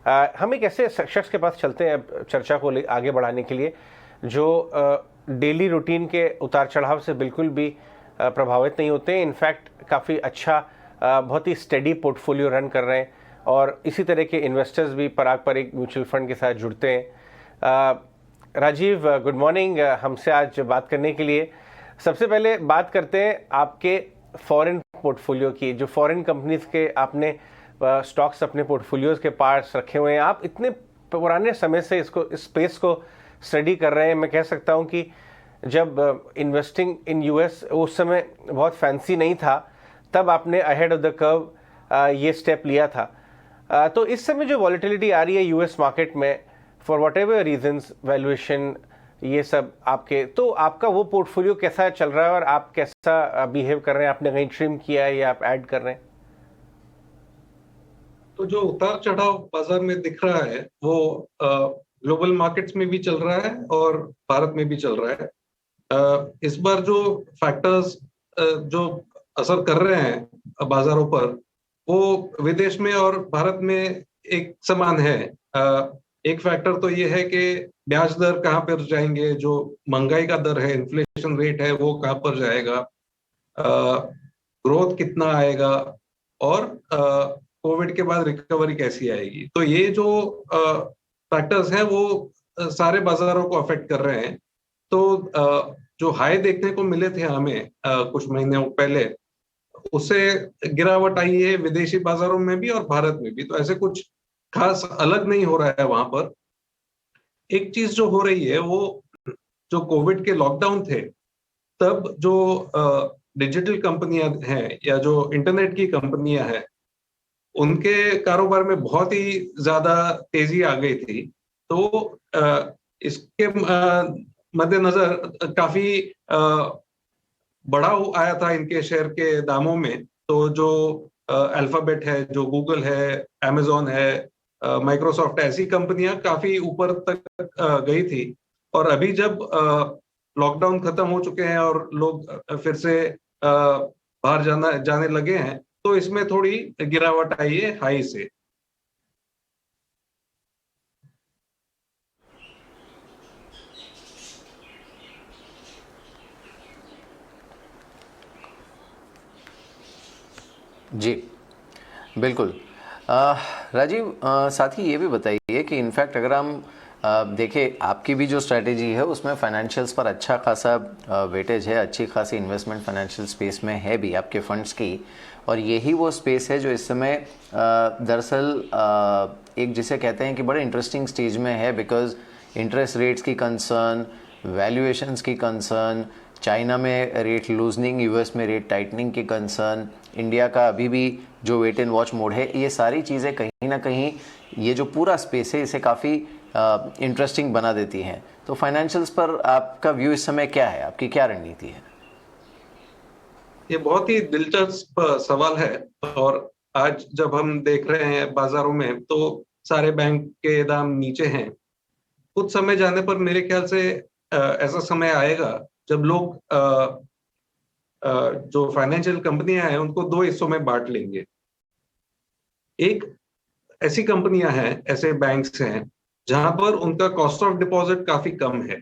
हम एक ऐसे शख्स के पास चलते हैं चर्चा को आगे बढ़ाने के लिए जो डेली रूटीन के उतार चढ़ाव से बिल्कुल भी प्रभावित नहीं होते। इनफैक्ट काफ़ी अच्छा बहुत ही स्टेडी पोर्टफोलियो रन कर रहे हैं और इसी तरह के इन्वेस्टर्स भी पराग पर एक म्यूचुअल फंड के साथ जुड़ते हैं। Rajiv, good morning. हमसे आज बात करने के लिए सबसे पहले बात करते हैं आपके फॉरेन पोर्टफोलियो की। जो फॉरेन कंपनीज के आपने स्टॉक्स अपने पोर्टफोलियोज के पास रखे हुए हैं, आप इतने पुराने समय से इस स्पेस को स्टडी कर रहे हैं। मैं कह सकता हूं कि जब इन्वेस्टिंग इन यूएस उस समय बहुत फैंसी नहीं था, तब आपने अहेड ऑफ द कर्व ये स्टेप लिया था। तो इस समय जो वॉलेटिलिटी आ रही है यूएस मार्केट में, for whatever reasons, valuation, ये सब आपके, तो आपका वो पोर्टफोलियो कैसा चल रहा है और आप कैसा बिहेव कर रहे हैं? आपने कहीं ट्रिम किया है या आप ऐड कर रहे हैं? तो जो उतार चढ़ाव बाजार में दिख रहा है वो ग्लोबल मार्केट्स में भी चल रहा है और भारत में भी चल रहा है। इस बार जो फैक्टर्स जो असर कर रहे हैं बाजारों पर, वो विदेश में और भारत में एक समान है। एक फैक्टर तो ये है कि ब्याज दर कहाँ पर जाएंगे, जो महंगाई का दर है, इन्फ्लेशन रेट है, वो कहाँ पर जाएगा, ग्रोथ कितना आएगा, और कोविड के बाद रिकवरी कैसी आएगी। तो ये जो फैक्टर्स हैं वो सारे बाजारों को अफेक्ट कर रहे हैं। तो जो हाई देखने को मिले थे हमें कुछ महीने पहले, उससे गिरावट आई है विदेशी बाजारों में भी और भारत में भी। तो ऐसे कुछ खास अलग नहीं हो रहा है वहां पर। एक चीज जो हो रही है वो, जो कोविड के लॉकडाउन थे तब जो डिजिटल कंपनियां हैं या जो इंटरनेट की कंपनियां हैं, उनके कारोबार में बहुत ही ज्यादा तेजी आ गई थी। तो इसके मद्देनजर काफी बढ़ाव आया था इनके शेयर के दामों में। तो जो अल्फाबेट है, जो गूगल है, अमेजोन है, माइक्रोसॉफ्ट, ऐसी कंपनियां काफी ऊपर तक गई थी। और अभी जब लॉकडाउन खत्म हो चुके हैं और लोग फिर से बाहर जाने लगे हैं, तो इसमें थोड़ी गिरावट आई है हाई से। जी बिल्कुल। राजीव, साथ ही ये भी बताइए कि इनफैक्ट अगर हम देखें, आपकी भी जो स्ट्रैटेजी है उसमें फाइनेंशियल्स पर अच्छा खासा वेटेज है, अच्छी खासी इन्वेस्टमेंट फाइनेंशियल स्पेस में है भी आपके फंड्स की। और यही वो स्पेस है जो इस समय दरअसल एक जिसे कहते हैं कि बड़े इंटरेस्टिंग स्टेज में है, बिकॉज इंटरेस्ट रेट्स की कंसर्न, वैल्यूएशंस की कंसर्न, चाइना में रेट लूजनिंग, यूएस में रेट टाइटनिंग की कंसर्न, इंडिया का अभी भी जो वेट एंड वॉच मोड है, ये सारी चीज़ें कहीं ना कहीं ये जो पूरा स्पेस है इसे काफ़ी इंटरेस्टिंग बना देती हैं। तो फाइनेंशियल्स पर आपका व्यू इस समय क्या है, आपकी क्या रणनीति है? ये बहुत ही दिलचस्प सवाल है। और आज जब हम देख रहे हैं बाजारों में, तो सारे बैंक के दाम नीचे हैं। कुछ समय जाने पर मेरे ख्याल से ऐसा समय आएगा जब लोग जो फाइनेंशियल कंपनियां हैं उनको दो हिस्सों में बांट लेंगे। एक ऐसी कंपनियां हैं, ऐसे बैंक्स हैं जहां पर उनका कॉस्ट ऑफ डिपॉजिट काफी कम है,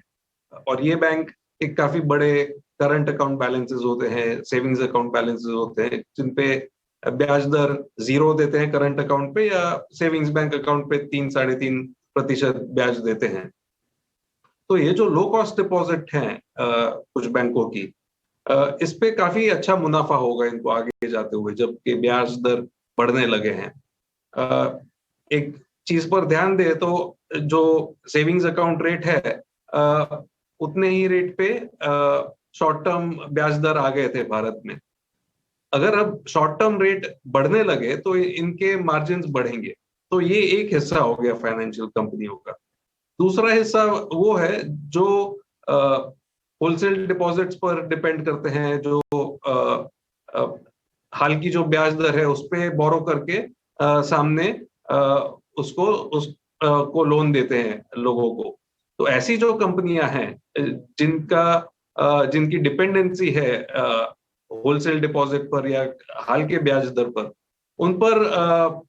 और ये बैंक एक काफी बड़े करंट अकाउंट बैलेंसेस होते हैं, सेविंग्स अकाउंट बैलेंसेस होते हैं, जिन पे ब्याज दर 0 देते हैं करंट अकाउंट पे, या सेविंग्स बैंक अकाउंट पे 3-3.5% ब्याज देते हैं। तो ये जो लो कॉस्ट डिपॉजिट हैं कुछ बैंकों की, इस पे काफी अच्छा मुनाफा होगा इनको आगे जाते हुए, जबकि ब्याज दर बढ़ने लगे हैं। एक चीज पर ध्यान दे तो जो सेविंग्स अकाउंट रेट है, उतने ही रेट पे शॉर्ट टर्म ब्याज दर आ गए थे भारत में। अगर अब शॉर्ट टर्म रेट बढ़ने लगे तो इनके मार्जिन बढ़ेंगे। तो ये एक हिस्सा हो गया फाइनेंशियल कंपनियों का। दूसरा हिस्सा वो है जो होलसेल डिपॉजिट्स पर डिपेंड करते हैं, जो हाल की जो ब्याज दर है उस पे बोरो करके सामने उसको को लोन देते हैं लोगों को। तो ऐसी जो कंपनियां हैं जिनकी डिपेंडेंसी है होलसेल डिपॉजिट पर या हाल के ब्याज दर पर, उन पर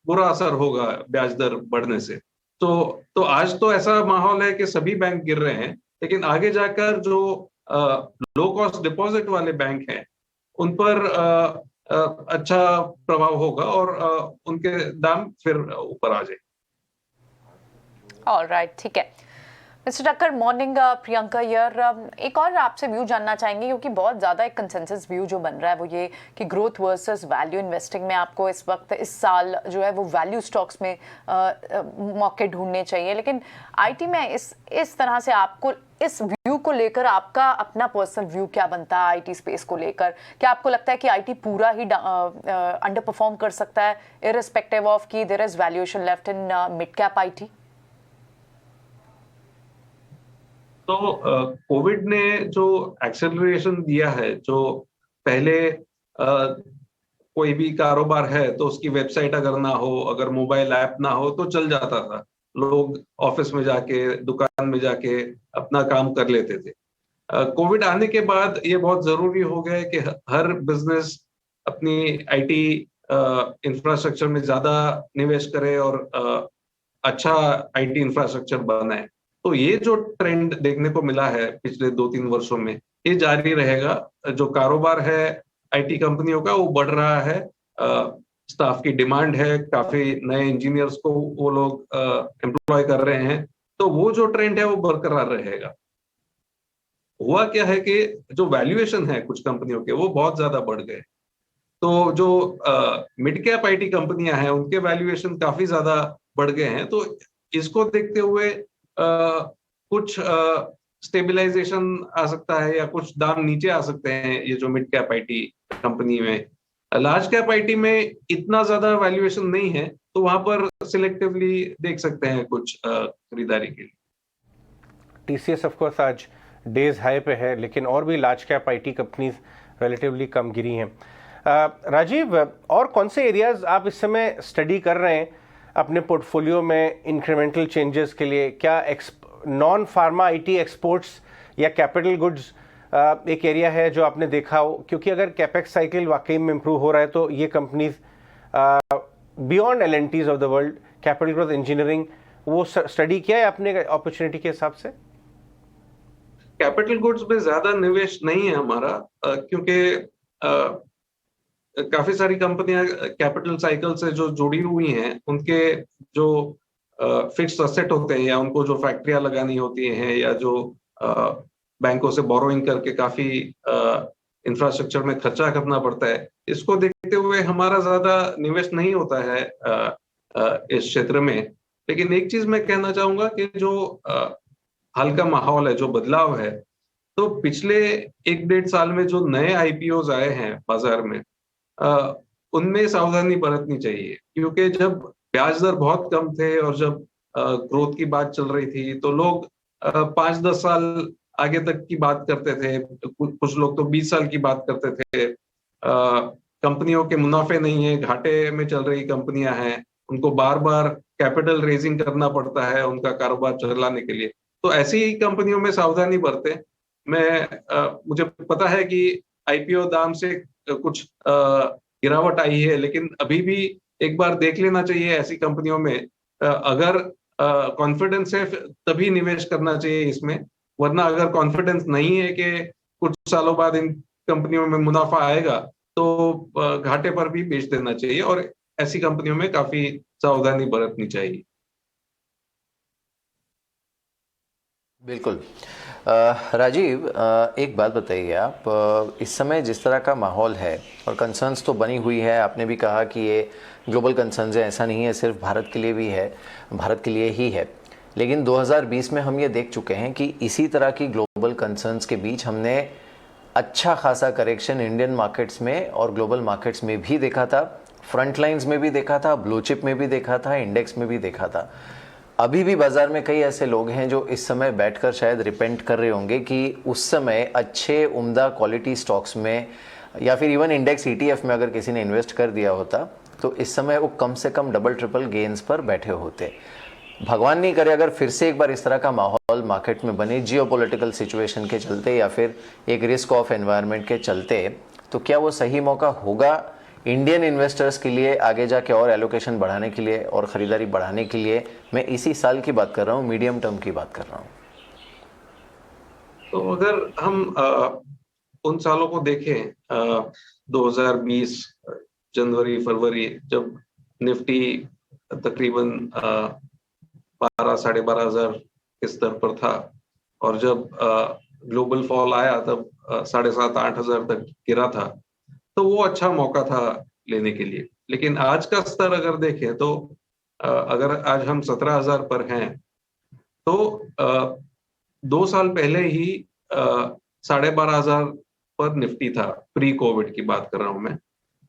बुरा असर होगा ब्याज दर बढ़ने से। तो आज तो ऐसा माहौल है कि सभी बैंक गिर रहे हैं, लेकिन आगे जाकर जो लो कॉस्ट डिपॉजिट वाले बैंक हैं उन पर अच्छा प्रभाव होगा और उनके दाम फिर ऊपर आ जाएंगे। ऑलराइट, ठीक है मिस्टर टक्कर। मॉर्निंग, प्रियंका यार, एक और आपसे व्यू जानना चाहेंगे, क्योंकि बहुत ज़्यादा एक कंसेंसस व्यू जो बन रहा है वो ये कि ग्रोथ वर्सेस वैल्यू इन्वेस्टिंग में आपको इस वक्त इस साल जो है वो वैल्यू स्टॉक्स में मौके ढूंढने चाहिए, लेकिन आईटी में इस तरह से आपको इस व्यू को लेकर आपका अपना पर्सनल व्यू क्या बनता है आईटी स्पेस को लेकर? क्या आपको लगता है कि आईटी पूरा ही अंडर परफॉर्म कर सकता है इररिस्पेक्टिव ऑफ कि there is valuation left in mid cap IT? तो कोविड ने जो एक्सेलरेशन दिया है, जो पहले कोई भी कारोबार है तो उसकी वेबसाइट अगर ना हो, अगर मोबाइल ऐप ना हो तो चल जाता था, लोग ऑफिस में जाके दुकान में जाके अपना काम कर लेते थे। कोविड आने के बाद ये बहुत जरूरी हो गया है कि हर बिजनेस अपनी आईटी इंफ्रास्ट्रक्चर में ज्यादा निवेश करे और अच्छा आईटी इंफ्रास्ट्रक्चर बनाए। तो ये जो ट्रेंड देखने को मिला है पिछले 2-3 वर्षों में, ये जारी रहेगा। जो कारोबार है आईटी कंपनियों का वो बढ़ रहा है, स्टाफ की डिमांड है, काफी नए इंजीनियर्स को वो लोग एम्प्लॉय कर रहे हैं, तो वो जो ट्रेंड है वो बरकरार रहेगा। हुआ क्या है कि जो वैल्यूएशन है कुछ कंपनियों के वो बहुत ज्यादा बढ़ गए, तो जो मिड कैप आईटी कंपनियां हैं उनके वैल्यूएशन काफी ज्यादा बढ़ गए हैं। तो इसको देखते हुए कुछ स्टेबलाइजेशन आ सकता है या कुछ दाम नीचे आ सकते हैं ये जो मिड कैप आईटी कंपनी में। लार्ज कैप आईटी में इतना ज्यादा वैल्यूएशन नहीं है, तो वहां पर सिलेक्टिवली देख सकते हैं कुछ खरीदारी के लिए। टीसीएस ऑफ कोर्स आज डेज हाई पे है, लेकिन और भी large cap IT companies relatively कम गिरी हैं। राजीव, और कौन से एरियाज आप इस समय स्टडी कर रहे हैं अपने पोर्टफोलियो में इंक्रीमेंटल चेंजेस के लिए? क्या नॉन फार्मा आईटी एक्सपोर्ट्स या कैपिटल गुड्स एक एरिया है जो आपने देखा हो? क्योंकि अगर कैपेक्स साइकिल वाकई में इंप्रूव हो रहा है तो ये companies beyond LnTs of the world, capital growth engineering, वो स्टडी किया है आपने अपॉर्चुनिटी के हिसाब से? कैपिटल गुड्स में ज्यादा निवेश नहीं है हमारा, क्योंकि काफी सारी कंपनियां कैपिटल साइकिल से जो जुड़ी हुई हैं, उनके जो फिक्स्ड असेट होते हैं या उनको जो फैक्ट्रियां लगानी होती हैं या जो बैंकों से बोरोइंग करके काफी इंफ्रास्ट्रक्चर में खर्चा करना पड़ता है, इसको देखते हुए हमारा ज्यादा निवेश नहीं होता है इस क्षेत्र में। लेकिन एक चीज मैं कहना चाहूंगा कि जो हाल का माहौल है, जो बदलाव है, तो पिछले 1-1.5 साल में जो नए आईपीओज आए हैं बाजार में, उनमें सावधानी बरतनी चाहिए, क्योंकि जब ब्याज दर बहुत कम थे और जब ग्रोथ की बात चल रही थी तो लोग 5-10 साल आगे तक की बात करते थे, कुछ लोग तो 20 साल की बात करते थे। कंपनियों के मुनाफे नहीं है, घाटे में चल रही कंपनियां हैं, उनको बार बार कैपिटल रेजिंग करना पड़ता है उनका कारोबार चलाने के लिए, तो ऐसी ही कंपनियों में सावधानी बरतें। मुझे पता है कि आईपीओ दाम से कुछ गिरावट आई है, लेकिन अभी भी एक बार देख लेना चाहिए ऐसी कंपनियों में। अगर कॉन्फिडेंस है तभी निवेश करना चाहिए इसमें, वरना अगर कॉन्फिडेंस नहीं है कि कुछ सालों बाद इन कंपनियों में मुनाफा आएगा तो घाटे पर भी बेच देना चाहिए, और ऐसी कंपनियों में काफी सावधानी बरतनी चाहिए। बिल्कुल। राजीव, एक बात बताइए आप, इस समय जिस तरह का माहौल है और कंसर्न्स तो बनी हुई है, आपने भी कहा कि ये ग्लोबल कंसर्न्स है, ऐसा नहीं है सिर्फ भारत के लिए भी है, भारत के लिए ही है, लेकिन 2020 में हम ये देख चुके हैं कि इसी तरह की ग्लोबल कंसर्न्स के बीच हमने अच्छा खासा करेक्शन इंडियन मार्केट्स में और ग्लोबल मार्केट्स में भी देखा था, फ्रंट लाइन्स में भी देखा था, ब्लू चिप में भी देखा था, इंडेक्स में भी देखा था। अभी भी बाजार में कई ऐसे लोग हैं जो इस समय बैठकर शायद रिपेंट कर रहे होंगे कि उस समय अच्छे उम्दा क्वालिटी स्टॉक्स में या फिर इवन इंडेक्स ETF में अगर किसी ने इन्वेस्ट कर दिया होता तो इस समय वो कम से कम डबल ट्रिपल गेन्स पर बैठे होते। भगवान नहीं करे अगर फिर से एक बार इस तरह का माहौल मार्केट में बने, जियोपॉलिटिकल सिचुएशन के चलते या फिर एक रिस्क ऑफ एनवायरनमेंट के चलते, तो क्या वो सही मौका होगा इंडियन इन्वेस्टर्स के लिए आगे जाके और एलोकेशन बढ़ाने के लिए और ख़रीदारी बढ़ाने के लिए, मैं इसी साल की बात कर रहा हूँ, मीडियम टर्म की बात कर रहा हूँ? तो अगर हम उन सालों को देखें, 2020 जनवरी फरवरी, जब निफ्टी तकरीबन 12-12,500 के स्तर पर था, और जब ग्लोबल फॉल आया तब 7,500-8,000 तक गिरा था, तो वो अच्छा मौका था लेने के लिए। लेकिन आज का स्तर अगर देखें तो अगर आज हम 17,000 पर हैं, तो 2 साल पहले ही 12,500 पर निफ्टी था। प्री कोविड की बात कर रहा हूं मैं।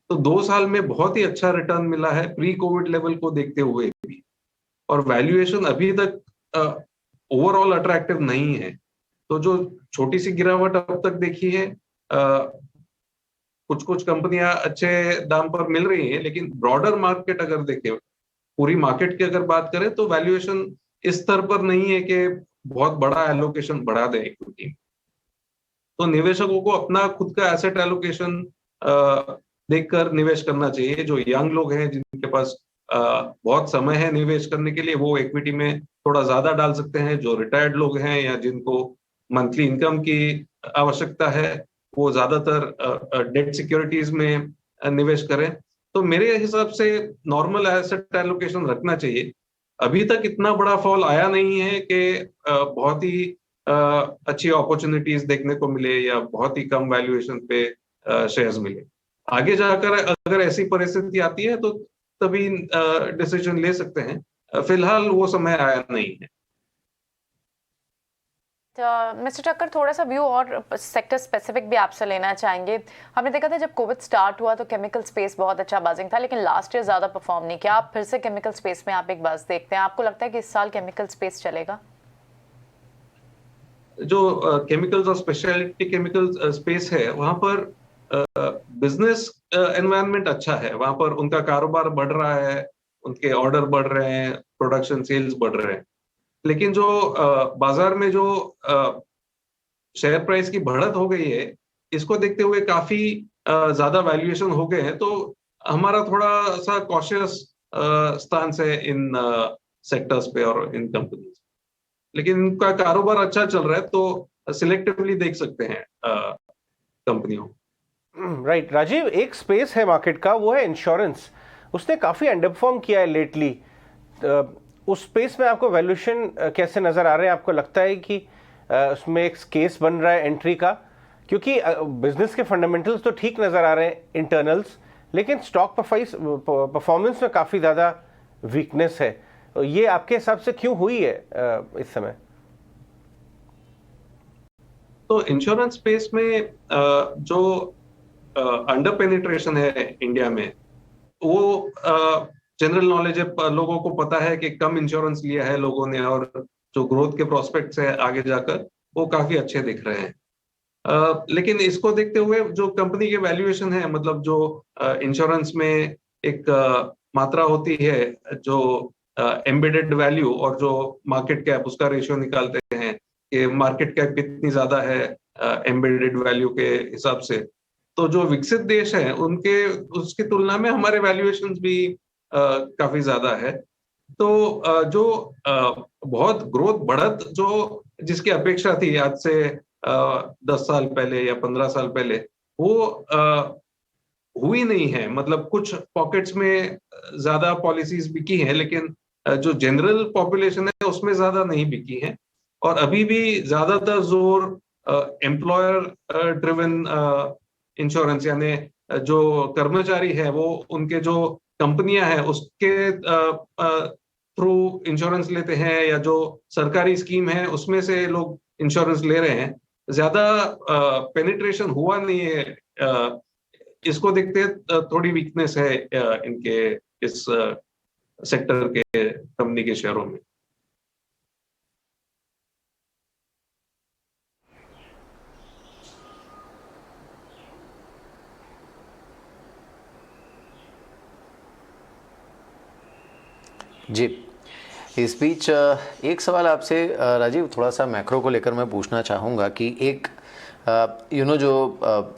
तो 2 साल में बहुत ही अच्छा रिटर्न मिला है प्री कोविड लेवल को देखते हुए भी, और वैल्यूएशन अभी तक ओवरऑल अट्रैक्टिव नहीं है। तो जो छोटी सी गिरावट अब तक देखी है, कुछ कुछ कंपनियां अच्छे दाम पर मिल रही हैं, लेकिन ब्रॉडर मार्केट अगर देखें, पूरी मार्केट की अगर बात करें, तो वैल्यूएशन इस स्तर पर नहीं है कि बहुत बड़ा एलोकेशन बढ़ा दे इक्विटी। तो निवेशकों को अपना खुद का एसेट एलोकेशन देखकर निवेश करना चाहिए। जो यंग लोग हैं, जिनके पास बहुत समय है निवेश करने के लिए, वो इक्विटी में थोड़ा ज्यादा डाल सकते हैं। जो रिटायर्ड लोग हैं या जिनको मंथली इनकम की आवश्यकता है, वो ज्यादातर डेट सिक्योरिटीज में निवेश करें। तो मेरे हिसाब से नॉर्मल एसेट एलोकेशन रखना चाहिए। अभी तक इतना बड़ा फॉल आया नहीं है कि बहुत ही अच्छी अपॉर्चुनिटीज देखने को मिले या बहुत ही कम वैल्यूएशन पे शेयर्स मिले। आगे जाकर अगर ऐसी परिस्थिति आती है तो तभी डिसीजन ले सकते हैं। फिलहाल वो समय आया नहीं है। मिस्टर ठक्कर, थोड़ा सा व्यू और सेक्टर स्पेसिफिक भी आपसे लेना चाहेंगे। हमने देखा था जब कोविड स्टार्ट हुआ तो केमिकल स्पेस बहुत अच्छा बाजिंग था, लेकिन लास्ट ईयर ज्यादा परफॉर्म नहीं किया। आप फिर से केमिकल स्पेस में आप एक बज देखते हैं, आपको लगता है कि इस साल केमिकल स्पेस चलेगा? जो केमिकल्स और स्पेशलिटी केमिकल स्पेस है, वहां पर बिजनेस एनवायरनमेंट अच्छा है। वहां पर उनका कारोबार बढ़ रहा है, उनके ऑर्डर बढ़ रहे हैं, प्रोडक्शन सेल्स बढ़ रहे हैं। लेकिन जो बाजार में जो शेयर प्राइस की बढ़त हो गई है, इसको देखते हुए काफी ज्यादा वैल्यूएशन हो गए हैं। तो हमारा थोड़ा सा कॉशियस स्टांस है इन सेक्टर्स पे और इन कंपनीज। लेकिन इनका कारोबार अच्छा चल रहा है, तो सिलेक्टिवली देख सकते हैं कंपनियों। राइट राजीव, एक स्पेस है मार्केट का, वो है इंश्योरेंस। उसने काफी अंडरपरफॉर्म किया है लेटली। उस स्पेस में आपको वैल्यूएशन कैसे नजर आ रहे हैं? आपको लगता है कि उसमें एक केस बन रहा है एंट्री का? क्योंकि बिजनेस के फंडामेंटल्स तो ठीक नजर आ रहे हैं, इंटरनल्स, लेकिन स्टॉक परफॉर्मेंस में काफी ज्यादा वीकनेस है। ये आपके हिसाब से क्यों हुई है इस समय? तो इंश्योरेंस स्पेस में जो अंडर पेनिट्रेशन है इंडिया में, वो जनरल नॉलेज है। लोगों को पता है कि कम इंश्योरेंस लिया है लोगों ने, और जो ग्रोथ के प्रोस्पेक्ट्स है आगे जाकर, वो काफी अच्छे दिख रहे हैं। लेकिन इसको देखते हुए जो कंपनी के वैल्यूएशन है, मतलब जो इंश्योरेंस में एक मात्रा होती है, जो एम्बेडेड वैल्यू और जो मार्केट कैप, उसका रेशियो निकालते हैं कि मार्केट कैप कितनी ज्यादा है एम्बेडेड वैल्यू के हिसाब से। तो जो विकसित देश हैं, उनके उसकी तुलना में हमारे वैल्यूएशंस भी काफी ज्यादा है। तो जो बहुत ग्रोथ बढ़त जो जिसकी अपेक्षा थी आज से 10 साल पहले या 15 साल पहले, वो हुई नहीं है। मतलब कुछ पॉकेट्स में ज्यादा पॉलिसीज बिकी हैं, लेकिन जो जनरल पॉपुलेशन है उसमें ज्यादा नहीं बिकी हैं। और अभी भी ज्यादातर जोर एम्प्लॉयर ड्रिवन इंश्योरेंस, यानी जो कर्मचारी है वो उनके जो कंपनियां हैं उसके थ्रू इंश्योरेंस लेते हैं, या जो सरकारी स्कीम है उसमें से लोग इंश्योरेंस ले रहे हैं। ज्यादा पेनिट्रेशन हुआ नहीं है। इसको देखते थोड़ी वीकनेस है इनके इस सेक्टर के कंपनी के शेयरों में। जी, इस बीच एक सवाल आपसे राजीव, थोड़ा सा मैक्रो को लेकर मैं पूछना चाहूँगा कि एक जो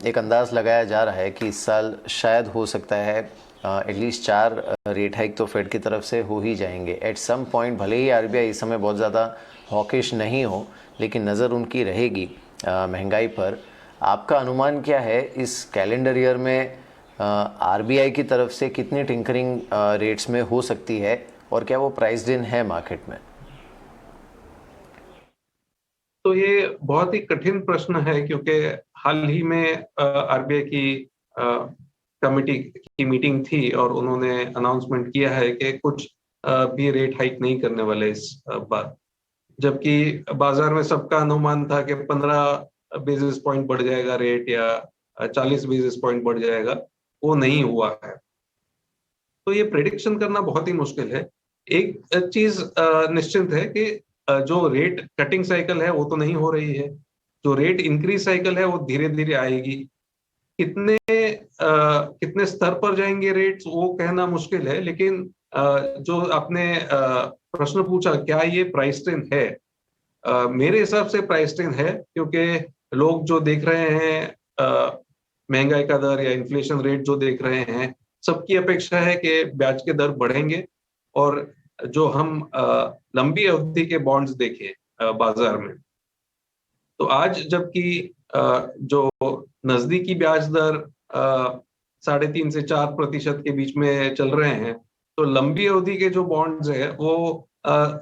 एक अंदाज लगाया जा रहा है कि इस साल शायद हो सकता है एटलीस्ट 4 रेट हाइक तो फेड की तरफ से हो ही जाएंगे एट सम पॉइंट। भले ही आरबीआई इस समय बहुत ज़्यादा हॉकिश नहीं हो, लेकिन नज़र उनकी रहेगी महंगाई पर। आपका अनुमान क्या है इस कैलेंडर ईयर में आरबीआई की तरफ से कितनी टिंकरिंग रेट्स में हो सकती है, और क्या वो प्राइस्ड इन है मार्केट में? तो ये बहुत ही कठिन प्रश्न है, क्योंकि हाल ही में आरबीआई की कमेटी की मीटिंग थी और उन्होंने अनाउंसमेंट किया है कि कुछ भी रेट हाइक नहीं करने वाले इस बार, जबकि बाजार में सबका अनुमान था कि 15 बेसिस पॉइंट बढ़ जाएगा रेट या 40 बेसिस पॉइंट बढ़ जाएगा। वो नहीं हुआ है, तो ये प्रेडिक्शन करना बहुत ही मुश्किल है। एक चीज निश्चित है कि जो रेट कटिंग साइकिल है वो तो नहीं हो रही है, जो रेट इंक्रीज साइकिल है वो धीरे धीरे आएगी। कितने स्तर पर जाएंगे रेट्स वो कहना मुश्किल है, लेकिन जो आपने प्रश्न पूछा क्या ये प्राइस इन है, मेरे हिसाब से प्राइस इन है, क्योंकि लोग जो देख रहे हैं महंगाई का दर या इन्फ्लेशन रेट जो देख रहे हैं, सबकी अपेक्षा है कि ब्याज के दर बढ़ेंगे। और जो हम लंबी अवधि के बॉन्ड्स देखें बाजार में, तो आज जबकि जो नजदीकी ब्याज दर 3.5 से 4% के बीच में चल रहे हैं, तो लंबी अवधि के जो बॉन्ड्स है वो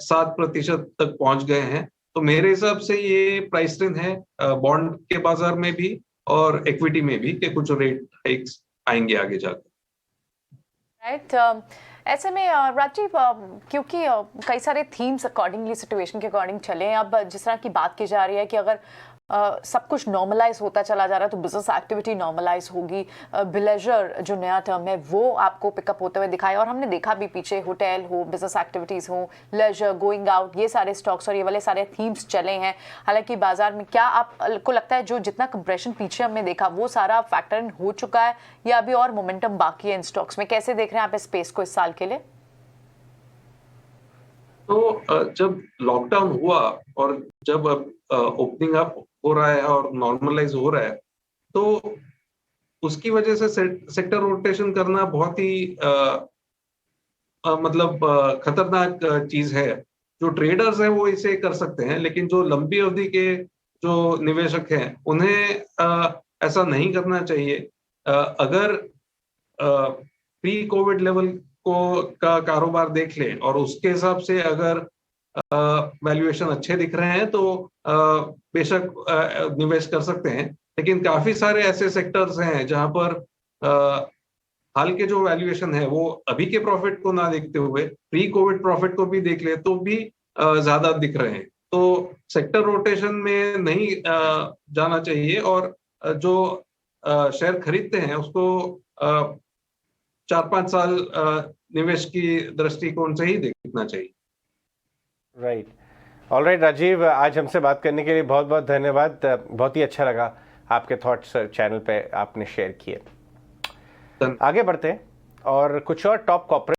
7% तक पहुंच गए हैं। तो मेरे हिसाब से ये प्राइस इन है बॉन्ड के बाजार में भी और इक्विटी में भी, कि कुछ रेट हाइक्स आएंगे आगे जाकर। राइट। ऐसे में राजीव, क्योंकि कई सारे थीम्स अकॉर्डिंगली सिचुएशन के अकॉर्डिंग चले हैं। अब जिस तरह की बात की जा रही है कि अगर सब कुछ नॉर्मलाइज होता चला जा रहा है तो बिजनेस एक्टिविटी नॉर्मलाइज होगी, बिलेजर जो नया टर्म है वो आपको पिकअप होते हुए दिखाए। और हमने देखा भी पीछे, होटल हो, बिजनेस एक्टिविटीज हो, लेजर, गोइंग आउट, ये सारे स्टॉक्स और ये वाले सारे थीम्स चले हैं। हालांकि बाजार में क्या आपको लगता है जो जितना कंप्रेशन पीछे हमने देखा वो सारा फैक्टर इन हो चुका है, या अभी और मोमेंटम बाकी है इन स्टॉक्स में? कैसे देख रहे हैं आप इस स्पेस को इस साल के लिए? तो जब लॉकडाउन हुआ और जब ओपनिंग अप हो रहा है और नॉर्मलाइज हो रहा है, तो उसकी वजह से सेक्टर रोटेशन करना बहुत ही मतलब खतरनाक चीज है। जो ट्रेडर्स हैं वो इसे कर सकते हैं, लेकिन जो लंबी अवधि के जो निवेशक हैं उन्हें ऐसा नहीं करना चाहिए। अगर प्री कोविड लेवल का कारोबार देख लें और उसके हिसाब से अगर वैल्यूएशन अच्छे दिख रहे हैं तो बेशक निवेश कर सकते हैं। लेकिन काफी सारे ऐसे सेक्टर्स हैं जहां पर हाल के जो वैल्यूएशन है वो अभी के प्रॉफिट को ना देखते हुए प्री कोविड प्रॉफिट को भी देख ले तो भी ज्यादा दिख रहे हैं। तो सेक्टर रोटेशन में नहीं जाना चाहिए, और जो शेयर खरीदते हैं उसको 4-5 साल निवेश की दृष्टिकोण से ही देखना चाहिए। राइट। ऑल राइट राजीव, आज हमसे बात करने के लिए बहुत बहुत धन्यवाद। बहुत ही अच्छा लगा आपके थॉट्स चैनल पे आपने शेयर किए। आगे बढ़ते हैं और कुछ और टॉप कॉर्पोरेट